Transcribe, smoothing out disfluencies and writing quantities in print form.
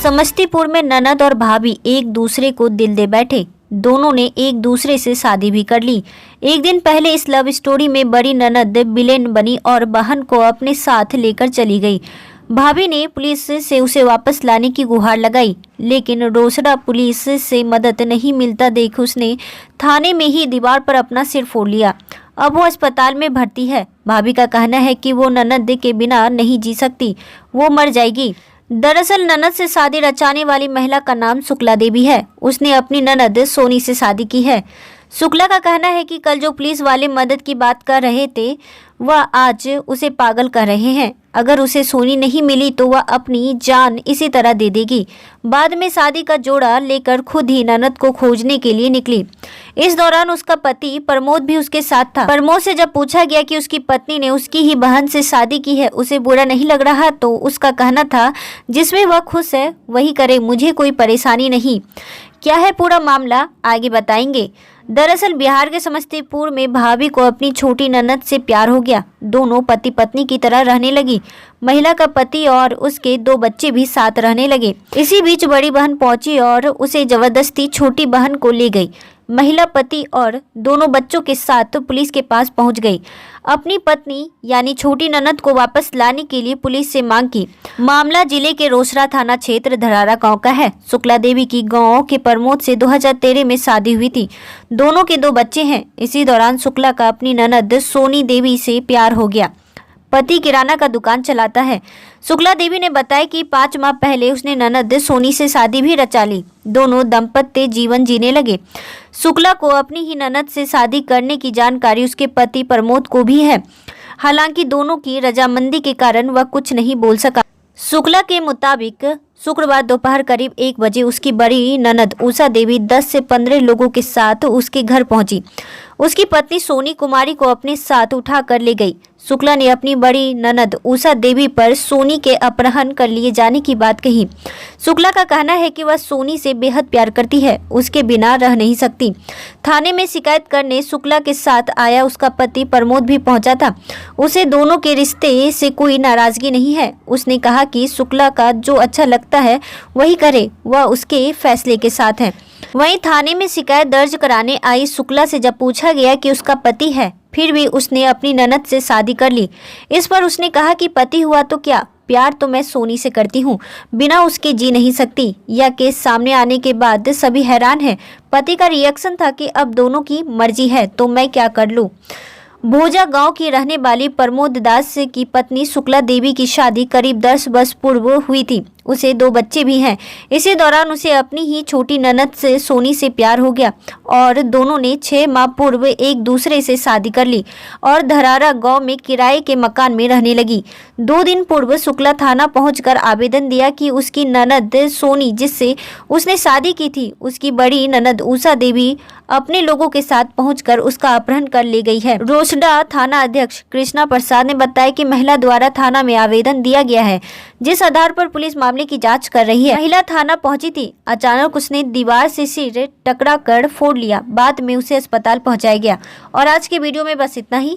समस्तीपुर में ननद और भाभी एक दूसरे को दिल दे बैठे। दोनों ने एक दूसरे से शादी भी कर ली। एक दिन पहले इस लव स्टोरी में बड़ी ननद विलेन बनी और बहन को अपने साथ लेकर चली गई। भाभी ने पुलिस से उसे वापस लाने की गुहार लगाई, लेकिन रोसड़ा पुलिस से मदद नहीं मिलता देख उसने थाने में ही दीवार पर अपना सिर फोड़ लिया। अब वो अस्पताल में भर्ती है। भाभी का कहना है कि वो ननद के बिना नहीं जी सकती, वो मर जाएगी। दरअसल ननद से शादी रचाने वाली महिला का नाम शुक्ला देवी है। उसने अपनी ननद सोनी से शादी की है। शुक्ला का कहना है कि कल जो पुलिस वाले मदद की बात कर रहे थे वह आज उसे पागल कर रहे हैं। अगर उसे सोनी नहीं मिली तो वह अपनी जान इसी तरह दे देगी। बाद में शादी का जोड़ा लेकर खुद ही ननद को खोजने के लिए निकली। इस दौरान उसका पति प्रमोद भी उसके साथ था। प्रमोद से जब पूछा गया कि उसकी पत्नी ने उसकी ही बहन से शादी की है, उसे बुरा नहीं लग रहा, तो उसका कहना था जिसमें वह खुश है वही करे, मुझे कोई परेशानी नहीं। क्या है पूरा मामला आगे बताएंगे। दरअसल बिहार के समस्तीपुर में भाभी को अपनी छोटी ननद से प्यार हो गया। दोनों पति पत्नी की तरह रहने लगी। महिला का पति और उसके 2 बच्चे भी साथ रहने लगे। इसी बीच बड़ी बहन पहुंची और उसे जबरदस्ती छोटी बहन को ले गई। महिला पति और दोनों बच्चों के साथ पुलिस के पास पहुंच गई। अपनी पत्नी यानी छोटी ननद को वापस लाने के लिए पुलिस से मांग की। मामला जिले के रोसड़ा थाना क्षेत्र धरारा गांव का है। शुक्ला देवी की गांव के प्रमोद से 2013 में शादी हुई थी। दोनों के 2 बच्चे हैं। इसी दौरान शुक्ला का अपनी ननद सोनी देवी से प्यार हो गया। पति किराना का दुकान चलाता है। शुक्ला देवी ने बताया कि 5 माह पहले उसने ननद सोनी से शादी भी रचा ली। दोनों दंपत्य जीवन जीने लगे। शुक्ला को अपनी ही ननद से शादी करने की जानकारी उसके पति प्रमोद को भी है। हालांकि दोनों की रजामंदी के कारण वह कुछ नहीं बोल सका। शुक्ला के मुताबिक शुक्रवार दोपहर करीब 1 बजे उसकी बड़ी ननद उषा देवी 10 से 15 लोगों के साथ उसके घर पहुंची। उसकी पत्नी सोनी कुमारी को अपने साथ उठा कर ले गई। शुक्ला ने अपनी बड़ी ननद उषा देवी पर सोनी के अपहरण कर लिए जाने की बात कही। शुक्ला का कहना है कि वह सोनी से बेहद प्यार करती है, उसके बिना रह नहीं सकती। थाने में शिकायत करने शुक्ला के साथ आया उसका पति प्रमोद भी पहुंचा था। उसे दोनों के रिश्ते से कोई नाराजगी नहीं है। उसने कहा कि शुक्ला का जो अच्छा लगता है वही करे, वह उसके फैसले के साथ है। वहीं थाने में शिकायत दर्ज कराने आई शुक्ला से जब पूछा गया कि उसका पति है, फिर भी उसने अपनी ननद से शादी कर ली। इस पर उसने कहा कि पति हुआ तो क्या, प्यार तो मैं सोनी से करती हूँ, बिना उसके जी नहीं सकती। यह केस सामने आने के बाद सभी हैरान हैं। पति का रिएक्शन था कि अब दोनों की मर्जी है तो मैं क्या कर लूँ। भोजा गांव की रहने वाली प्रमोद दास की पत्नी शुक्ला देवी की शादी करीब 10 वर्ष पूर्व हुई थी। उसे 2 बच्चे भी हैं। इसी दौरान उसे अपनी ही छोटी ननद से सोनी से प्यार हो गया और दोनों ने 6 माह पूर्व एक दूसरे से शादी कर ली और धरारा गांव में किराए के मकान में रहने लगी। 2 दिन पूर्व शुक्ला थाना पहुंचकर आवेदन दिया कि उसकी ननद सोनी जिससे उसने शादी की थी, उसकी बड़ी ननद उषा देवी अपने लोगों के साथ पहुंचकर उसका अपहरण कर ले गई है। रोसड़ा थाना अध्यक्ष कृष्णा प्रसाद ने बताया कि महिला द्वारा थाना में आवेदन दिया गया है, जिस आधार पर पुलिस मामले की जांच कर रही है। महिला थाना पहुंची थी। अचानक उसने दीवार से सिर टकरा कर फोड़ लिया। बाद में उसे अस्पताल पहुंचाया गया। और आज के वीडियो में बस इतना ही।